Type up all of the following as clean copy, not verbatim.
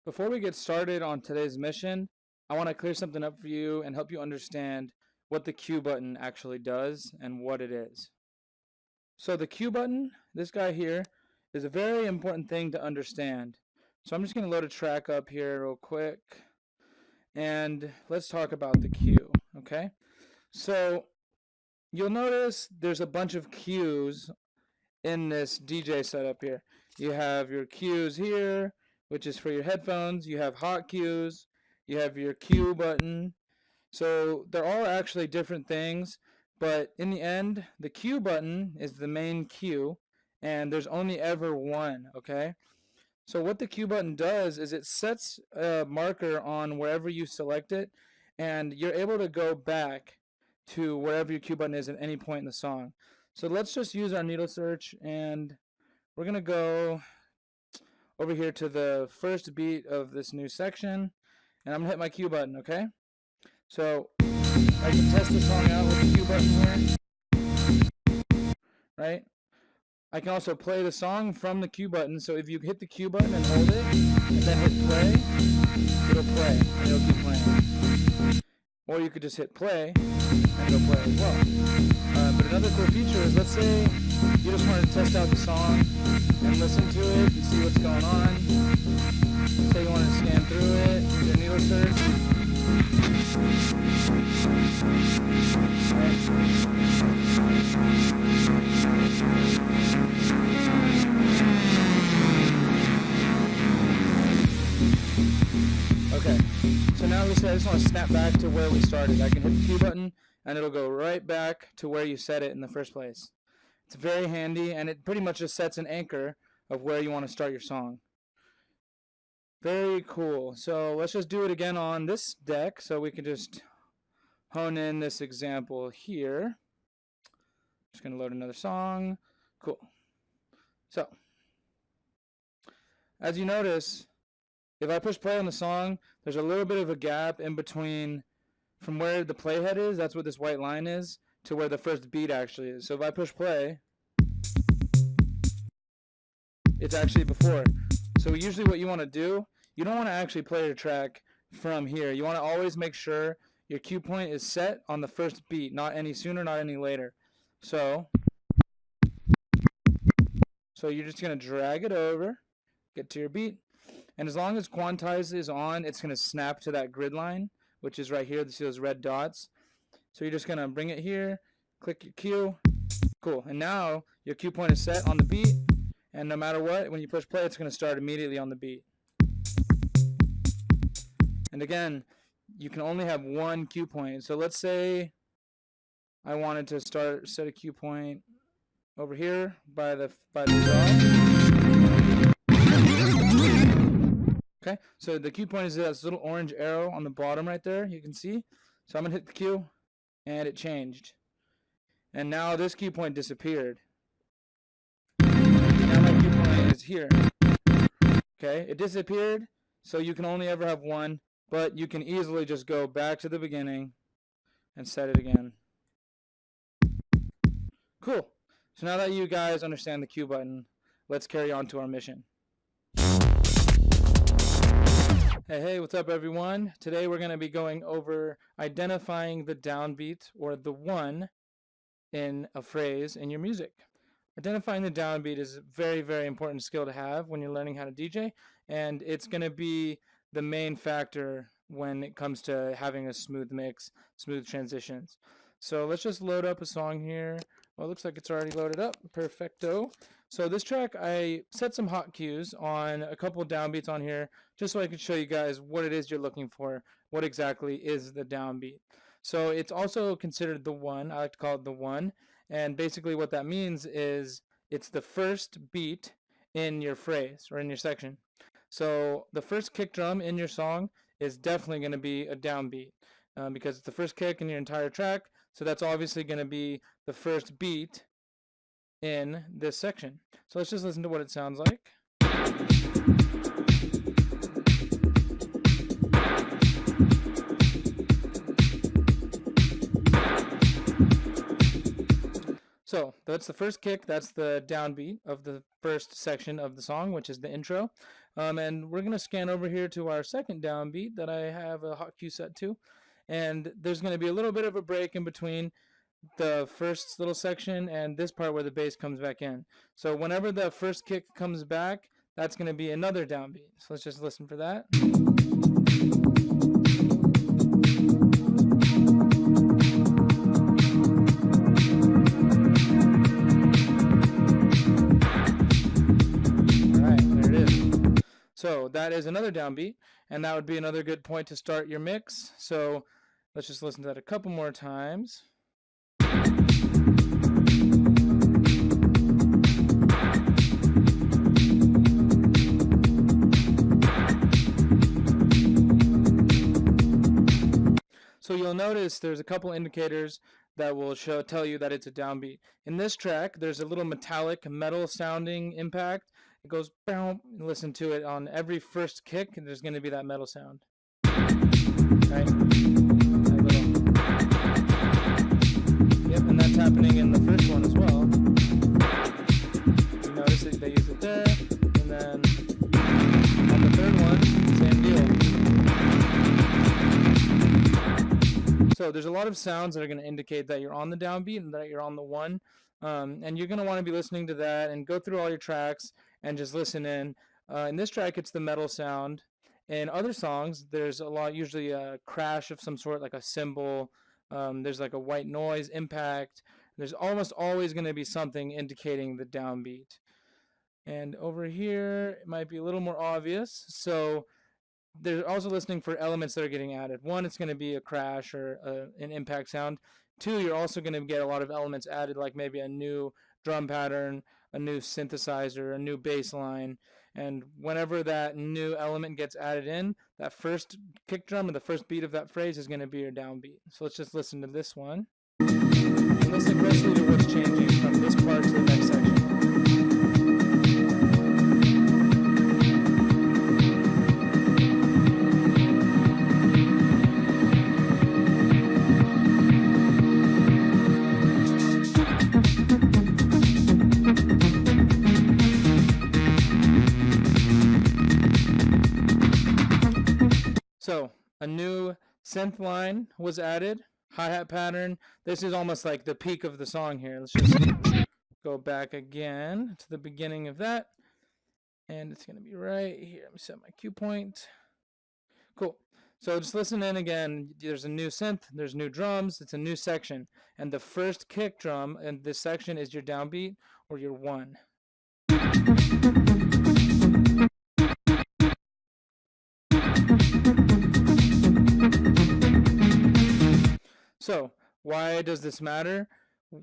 Before we get started on today's mission, I want to clear something up for you and help you understand what the Q button actually does and what it is. So the Q button, this guy here, is a very important thing to understand. So I'm just going to load a track up here real quick, and let's talk about the Q, okay? So you'll notice there's a bunch of Qs in this DJ setup here. You have your Qs here, which is for your headphones. You have hot Qs. You have your Q button. So they're all actually different things, but in the end, the Q button is the main Q, and there's only ever one, okay? So what the Q button does is it sets a marker on wherever you select it, and you're able to go back to wherever your Q button is at any point in the song. So let's just use our needle search, and we're going to go over here to the first beat of this new section, and I'm going to hit my Q button, okay? So I can test the song out with the Q button here, right? I can also play the song from the Q button, so if you hit the Q button and hold it, and then hit play, it'll play, and it'll keep playing. Or you could just hit play, and it'll play as well. But another cool feature is, let's say you just wanted to test out the song and listen to it and see what's going on. Say you wanted to scan through it, do a needle search. Okay, so now I just want to snap back to where we started. I can hit the Q button and it'll go right back to where you set it in the first place. It's very handy, and it pretty much just sets an anchor of where you want to start your song. Very cool. So let's just do it again on this deck so we can just hone in this example here. Just going to load another song. Cool. So as you notice, if I push play on the song, there's a little bit of a gap in between from where the playhead is, that's what this white line is, to where the first beat actually is. So if I push play, it's actually before. So usually what you want to do, you don't want to actually play your track from here. You want to always make sure your cue point is set on the first beat, not any sooner, not any later. So you're just going to drag it over, get to your beat, and as long as quantize is on, it's going to snap to that grid line, which is right here. See those red dots? So you're just going to bring it here, click your cue. Cool. And now your cue point is set on the beat, and no matter what, when you push play, it's going to start immediately on the beat. And again, you can only have one cue point. So let's say I wanted to set a cue point over here by the draw. Okay, so the cue point is this little orange arrow on the bottom right there, you can see. So I'm going to hit the cue, and it changed. And now this cue point disappeared. Now my cue point is here. Okay, it disappeared, so you can only ever have one, but you can easily just go back to the beginning and set it again. Cool. So now that you guys understand the cue button, let's carry on to our mission. Hey, what's up everyone? Today we're going to be going over identifying the downbeat, or the one, in a phrase in your music. Identifying the downbeat is a very, very important skill to have when you're learning how to DJ, and it's going to be the main factor when it comes to having a smooth mix, smooth transitions. So let's just load up a song here. Well, it looks like it's already loaded up. Perfecto. So this track, I set some hot cues on a couple of downbeats on here, just so I could show you guys what it is you're looking for, what exactly is the downbeat. So it's also considered the one. I like to call it the one. And basically what that means is it's the first beat in your phrase or in your section. So the first kick drum in your song is definitely going to be a downbeat because it's the first kick in your entire track. So that's obviously going to be the first beat in this section. So let's just listen to what it sounds like. So that's the first kick. That's the downbeat of the first section of the song, which is the intro. And we're going to scan over here to our second downbeat that I have a hot cue set to. And there's going to be a little bit of a break in between the first little section and this part where the bass comes back in. So whenever the first kick comes back, that's going to be another downbeat. So let's just listen for that. So that is another downbeat, and that would be another good point to start your mix. So let's just listen to that a couple more times. So you'll notice there's a couple indicators that will tell you that it's a downbeat. In this track, there's a little metallic, metal sounding impact. It goes boom. Listen to it on every first kick, and there's going to be that metal sound. Right? Yep, and that's happening in the first one as well. You notice it, they use it there, and then on the third one, same deal. So there's a lot of sounds that are going to indicate that you're on the downbeat and that you're on the one. And you're going to want to be listening to that and go through all your tracks and just listen in. In this track, it's the metal sound. In other songs, there's usually a crash of some sort, like a cymbal. There's like a white noise impact. There's almost always going to be something indicating the downbeat. And over here, it might be a little more obvious. So they're also listening for elements that are getting added. One, it's going to be a crash or an impact sound. Two, you're also going to get a lot of elements added, like maybe a new drum pattern, a new synthesizer, a new bass line. And whenever that new element gets added in, that first kick drum or the first beat of that phrase is going to be your downbeat. So let's just listen to this one. And listen closely to what's changing from this part to the next section. So a new synth line was added, hi-hat pattern. This is almost like the peak of the song here. Let's just go back again to the beginning of that. And it's going to be right here. Let me set my cue point. Cool. So just listen in again. There's a new synth, there's new drums, it's a new section. And the first kick drum in this section is your downbeat or your one. So why does this matter?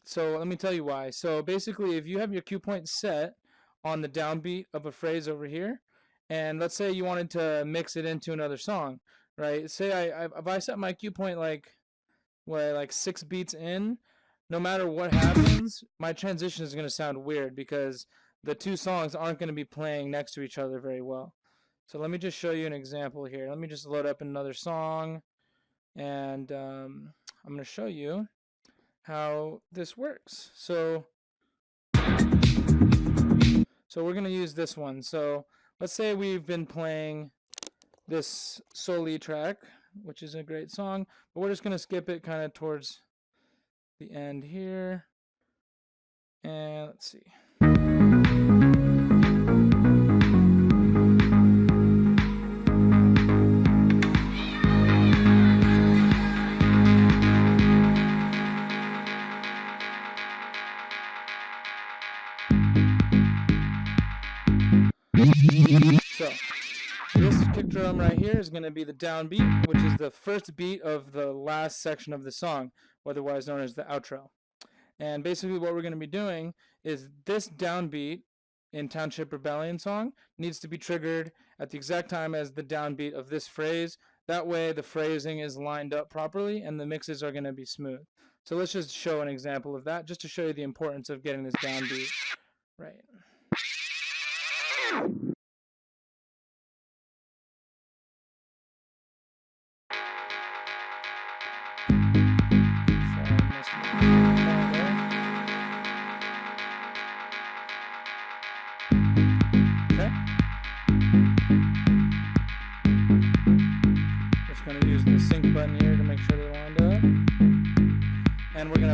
So let me tell you why. So basically, if you have your cue point set on the downbeat of a phrase over here, and let's say you wanted to mix it into another song, right? Say if I set my cue point like 6 beats in, no matter what happens, my transition is going to sound weird because the two songs aren't going to be playing next to each other very well. So let me just show you an example here. Let me just load up another song, and I'm going to show you how this works. So we're going to use this one. So let's say we've been playing this Soli track, which is a great song, but we're just going to skip it kind of towards the end here. And let's see. So this kick drum right here is going to be the downbeat, which is the first beat of the last section of the song, otherwise known as the outro. And basically what we're going to be doing is this downbeat in Township Rebellion song needs to be triggered at the exact time as the downbeat of this phrase. That way the phrasing is lined up properly and the mixes are going to be smooth. So let's just show an example of that, just to show you the importance of getting this downbeat right.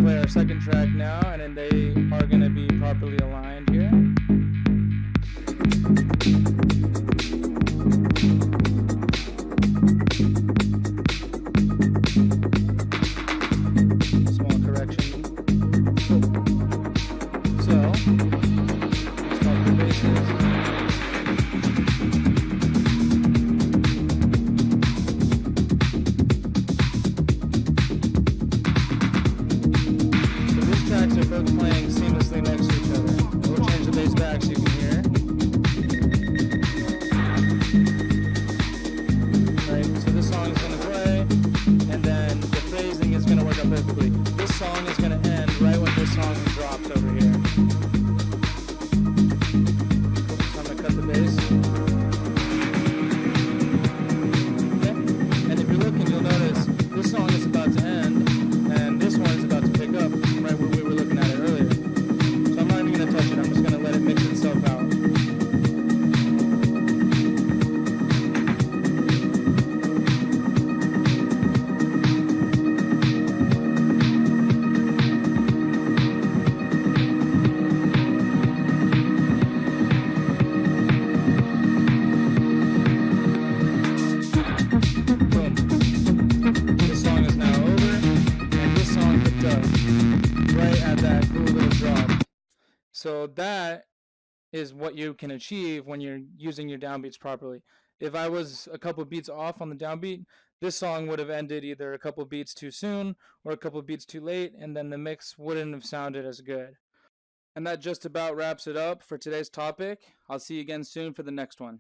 play our second track now, and then they are going to be properly aligned here. Small correction. So, let's start the basses. Both playing seamlessly next to each other. We'll change the bass back so you can hear. Right, so this song is going to play, and then the phrasing is going to work out perfectly. This song is going to end right when this song drops over here. So I'm going to cut the bass. Okay. And if you're looking, you'll notice this song is about to end, and this one is about to pick up right where we were looking at it earlier. So I'm not even going to touch it. I'm just going to let it mix itself out. Boom. This song is now over, and this song picked up right at that cool little drop. So that is what you can achieve when you're using your downbeats properly. If I was a couple beats off on the downbeat, this song would have ended either a couple beats too soon or a couple beats too late, and then the mix wouldn't have sounded as good. And that just about wraps it up for today's topic. I'll see you again soon for the next one.